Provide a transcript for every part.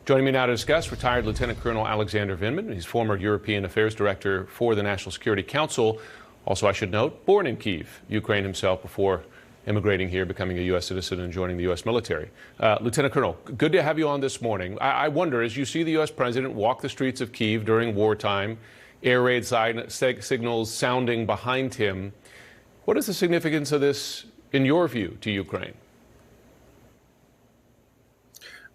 Joining me now to discuss, retired Lieutenant Colonel Alexander Vindman. He's former European Affairs Director for the National Security Council. Also, I should note, born in Kyiv, Ukraine himself, before immigrating here, becoming a U.S. citizen and joining the U.S. military. Lieutenant Colonel, good to have you on this morning. I wonder, as you see the U.S. President walk the streets of Kyiv during wartime, air raid signals sounding behind him, what is the significance of this, in your view, to Ukraine?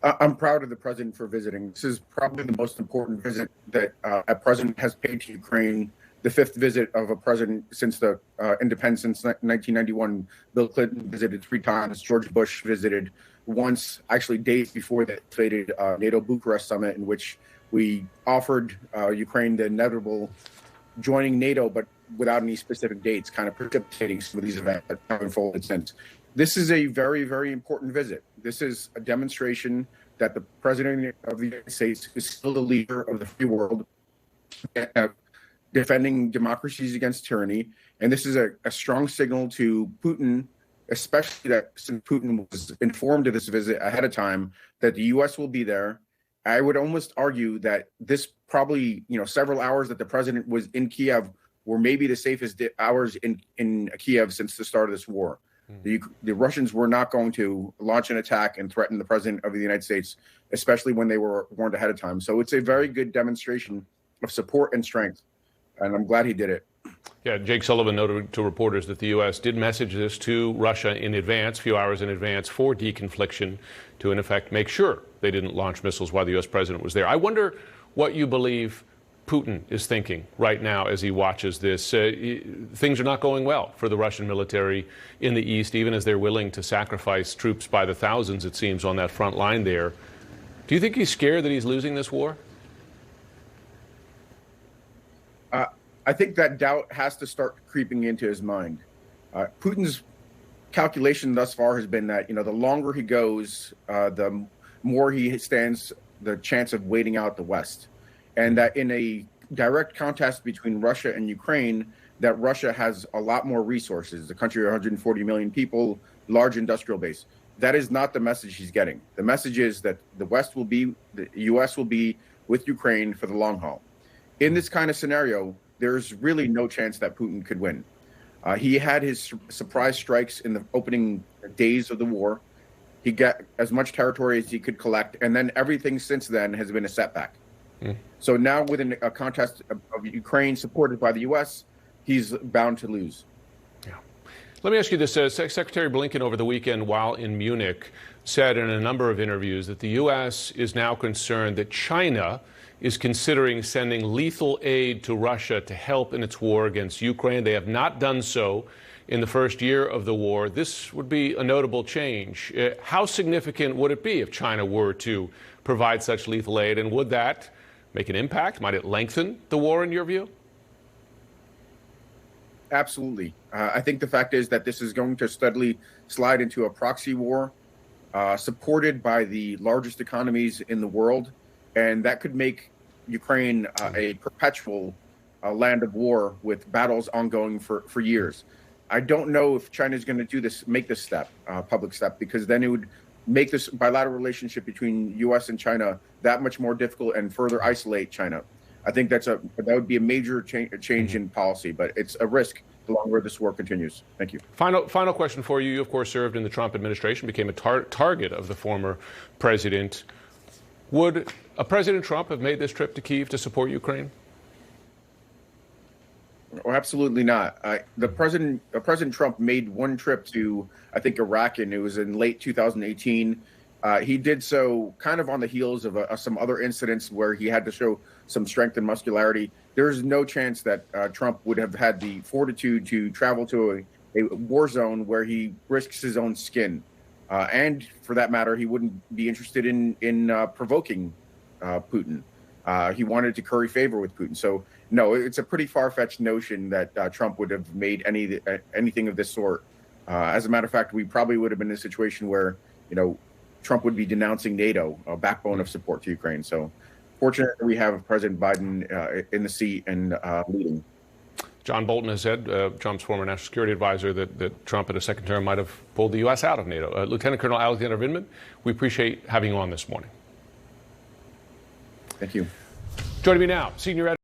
I'm proud of the president for visiting. This is probably the most important visit that a president has paid to Ukraine, the fifth visit of a president since the independence since 1991. Bill Clinton visited 3 times. George Bush visited once, actually days before the fated NATO Bucharest summit, in which we offered Ukraine the inevitable joining NATO, but without any specific dates, kind of precipitating some of these events that have unfolded since. This is a very, very important visit. This is a demonstration that the President of the United States is still the leader of the free world, defending democracies against tyranny. And this is a strong signal to Putin, especially that since Putin was informed of this visit ahead of time, that the U.S. will be there. I would almost argue that this probably, several hours that the president was in Kiev were maybe the safest hours in Kiev since the start of this war. The Russians were not going to launch an attack and threaten the president of the United States, especially when they were warned ahead of time. So it's a very good demonstration of support and strength, and I'm glad he did it. Yeah, Jake Sullivan noted to reporters that the U.S. did message this to Russia in advance, a few hours in advance, for deconfliction to, in effect, make sure they didn't launch missiles while the U.S. president was there. I wonder what you believe Putin is thinking right now as he watches this. Things are not going well for the Russian military in the East, even as they're willing to sacrifice troops by the thousands, it seems, on that front line there. Do you think he's scared that he's losing this war? I think that doubt has to start creeping into his mind. Putin's calculation thus far has been that, the longer he goes, the more he stands the chance of waiting out the West. And that in a direct contest between Russia and Ukraine, that Russia has a lot more resources, the country of 140 million people, large industrial base. That is not the message he's getting. The message is that the U.S. will be with Ukraine for the long haul. In this kind of scenario, there's really no chance that Putin could win. He had his surprise strikes in the opening days of the war. He got as much territory as he could collect, and then everything since then has been a setback. So now within a contest of Ukraine supported by the U.S., he's bound to lose. Yeah. Let me ask you this. Secretary Blinken over the weekend while in Munich said in a number of interviews that the U.S. is now concerned that China is considering sending lethal aid to Russia to help in its war against Ukraine. They have not done so in the first year of the war. This would be a notable change. How significant would it be if China were to provide such lethal aid, and would that make an impact? Might it lengthen the war in your view? Absolutely. I think the fact is that this is going to steadily slide into a proxy war supported by the largest economies in the world. And that could make Ukraine a perpetual land of war with battles ongoing for years. I don't know if China is going to make this step, public step, because then it would make this bilateral relationship between U.S. and China that much more difficult and further isolate China. I think that would be a major change in policy, but it's a risk the longer this war continues. Thank you. Final question for you. You, of course, served in the Trump administration, became a target of the former president. Would President Trump have made this trip to Kyiv to support Ukraine? Oh, absolutely not. President Trump made one trip to, I think, Iraq, and it was in late 2018. He did so kind of on the heels of some other incidents where he had to show some strength and muscularity. There's no chance that Trump would have had the fortitude to travel to a war zone where he risks his own skin. And for that matter, he wouldn't be interested in provoking Putin. He wanted to curry favor with Putin. So, no, it's a pretty far-fetched notion that Trump would have made anything of this sort. As a matter of fact, we probably would have been in a situation where, Trump would be denouncing NATO, a backbone of support to Ukraine. So, fortunately, we have President Biden in the seat and leading. John Bolton has said, Trump's former national security advisor, that Trump in a second term might have pulled the U.S. out of NATO. Lieutenant Colonel Alexander Vindman, we appreciate having you on this morning. Thank you. Joining me now, senior editor